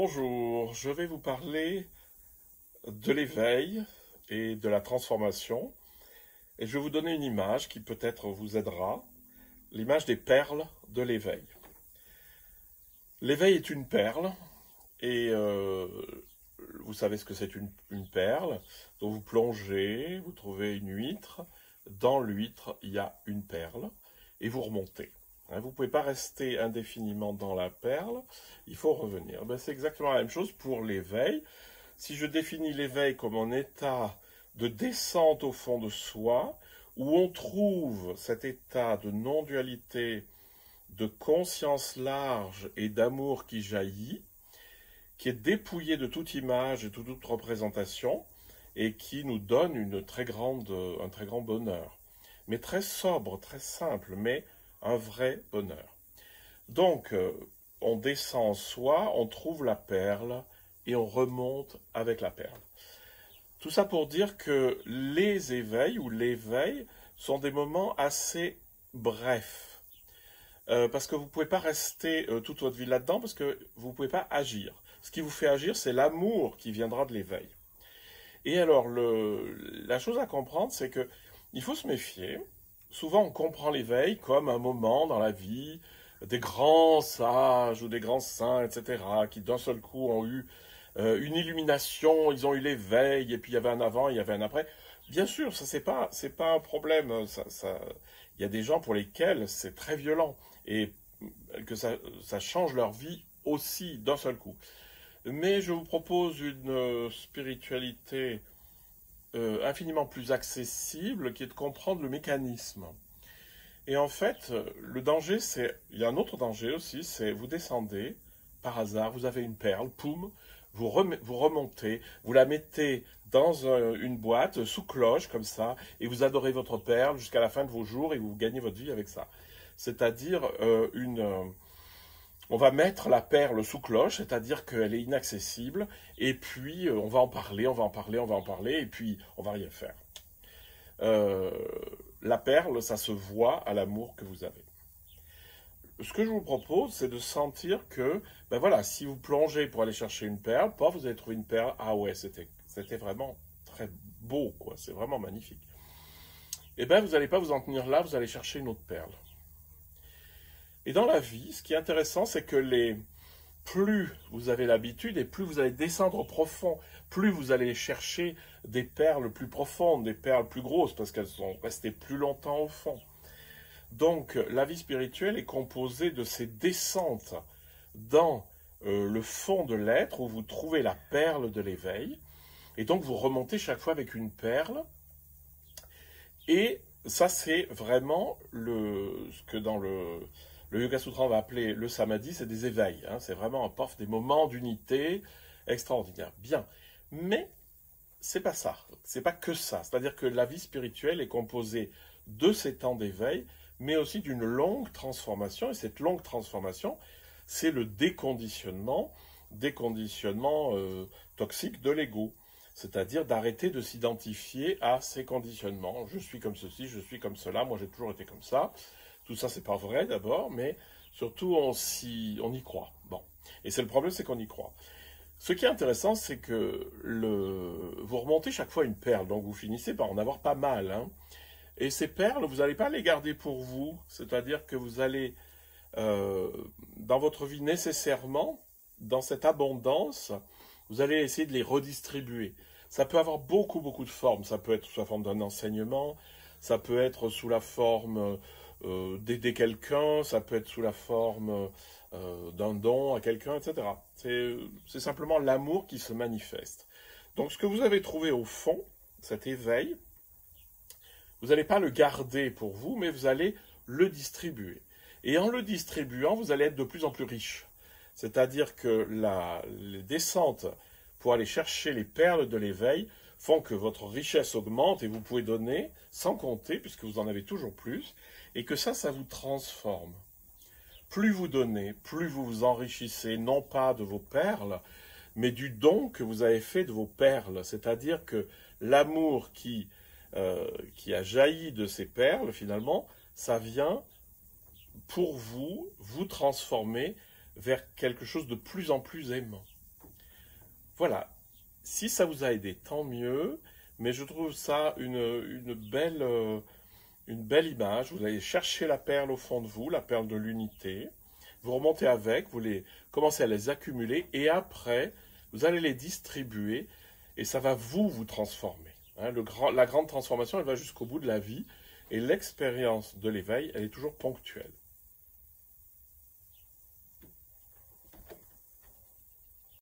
Bonjour, je vais vous parler de l'éveil et de la transformation. Et je vais vous donner une image qui peut-être vous aidera, l'image des perles de l'éveil. L'éveil est une perle, et vous savez ce que c'est une perle. Donc vous plongez, vous trouvez une huître, dans l'huître il y a une perle, et vous remontez. Vous ne pouvez pas rester indéfiniment dans la perle, il faut revenir. C'est exactement la même chose pour l'éveil. Si je définis l'éveil comme un état de descente au fond de soi, où on trouve cet état de non-dualité, de conscience large et d'amour qui jaillit, qui est dépouillé de toute image et de toute représentation, et qui nous donne un très grand bonheur. Mais très sobre, très simple, mais un vrai bonheur. Donc, on descend en soi, on trouve la perle, et on remonte avec la perle. Tout ça pour dire que les éveils ou l'éveil sont des moments assez brefs. Parce que vous ne pouvez pas rester toute votre vie là-dedans, parce que vous ne pouvez pas agir. Ce qui vous fait agir, c'est l'amour qui viendra de l'éveil. Et alors, la chose à comprendre, c'est que il faut se méfier. Souvent, on comprend l'éveil comme un moment dans la vie des grands sages ou des grands saints, etc., qui d'un seul coup ont eu une illumination, ils ont eu l'éveil, et puis il y avait un avant, il y avait un après. Bien sûr, ça c'est pas un problème. Il y a des gens pour lesquels c'est très violent et que ça change leur vie aussi d'un seul coup. Mais je vous propose une spiritualité infiniment plus accessible, qui est de comprendre le mécanisme. Et en fait, le danger, il y a un autre danger aussi, c'est vous descendez, par hasard, vous avez une perle, poum, vous remontez, vous la mettez dans une boîte, sous cloche, comme ça, et vous adorez votre perle jusqu'à la fin de vos jours, et vous gagnez votre vie avec ça. C'est-à-dire on va mettre la perle sous cloche, c'est-à-dire qu'elle est inaccessible, et puis on va en parler, on va en parler, on va en parler, et puis on va rien faire. La perle, ça se voit à l'amour que vous avez. Ce que je vous propose, c'est de sentir que, ben voilà, si vous plongez pour aller chercher une perle, vous allez trouver une perle, ah ouais, c'était vraiment très beau, quoi, c'est vraiment magnifique. Et bien, vous n'allez pas vous en tenir là, vous allez chercher une autre perle. Et dans la vie, ce qui est intéressant, c'est que plus vous avez l'habitude et plus vous allez descendre profond, plus vous allez chercher des perles plus profondes, des perles plus grosses, parce qu'elles sont restées plus longtemps au fond. Donc, la vie spirituelle est composée de ces descentes dans le fond de l'être, où vous trouvez la perle de l'éveil, et donc vous remontez chaque fois avec une perle, et ça c'est vraiment ce que dans le Yoga Sutra on va appeler le samadhi, c'est des éveils, c'est vraiment des moments d'unité extraordinaires. Bien, mais c'est pas ça, c'est pas que ça, c'est-à-dire que la vie spirituelle est composée de ces temps d'éveil, mais aussi d'une longue transformation, et cette longue transformation, c'est le déconditionnement toxique de l'ego. C'est-à-dire d'arrêter de s'identifier à ces conditionnements. Je suis comme ceci, je suis comme cela, moi j'ai toujours été comme ça. Tout ça, c'est pas vrai d'abord, mais surtout on y croit. Bon. Et c'est le problème, c'est qu'on y croit. Ce qui est intéressant, c'est que vous remontez chaque fois une perle, donc vous finissez par en avoir pas mal. Et ces perles, vous n'allez pas les garder pour vous, c'est-à-dire que vous allez, dans votre vie nécessairement, dans cette abondance, vous allez essayer de les redistribuer. Ça peut avoir beaucoup, beaucoup de formes. Ça peut être sous la forme d'un enseignement, ça peut être sous la forme d'aider quelqu'un, ça peut être sous la forme d'un don à quelqu'un, etc. C'est simplement l'amour qui se manifeste. Donc ce que vous avez trouvé au fond, cet éveil, vous n'allez pas le garder pour vous, mais vous allez le distribuer. Et en le distribuant, vous allez être de plus en plus riche. C'est-à-dire que les descentes pour aller chercher les perles de l'éveil font que votre richesse augmente et vous pouvez donner sans compter, puisque vous en avez toujours plus, et que ça vous transforme. Plus vous donnez, plus vous vous enrichissez, non pas de vos perles, mais du don que vous avez fait de vos perles. C'est-à-dire que l'amour qui a jailli de ces perles, finalement, ça vient pour vous transformer vers quelque chose de plus en plus aimant. Voilà, si ça vous a aidé, tant mieux, mais je trouve ça une belle image. Vous allez chercher la perle au fond de vous, la perle de l'unité. Vous remontez avec, commencez à les accumuler et après, vous allez les distribuer et ça va vous transformer. Hein. La grande transformation, elle va jusqu'au bout de la vie et l'expérience de l'éveil, elle est toujours ponctuelle.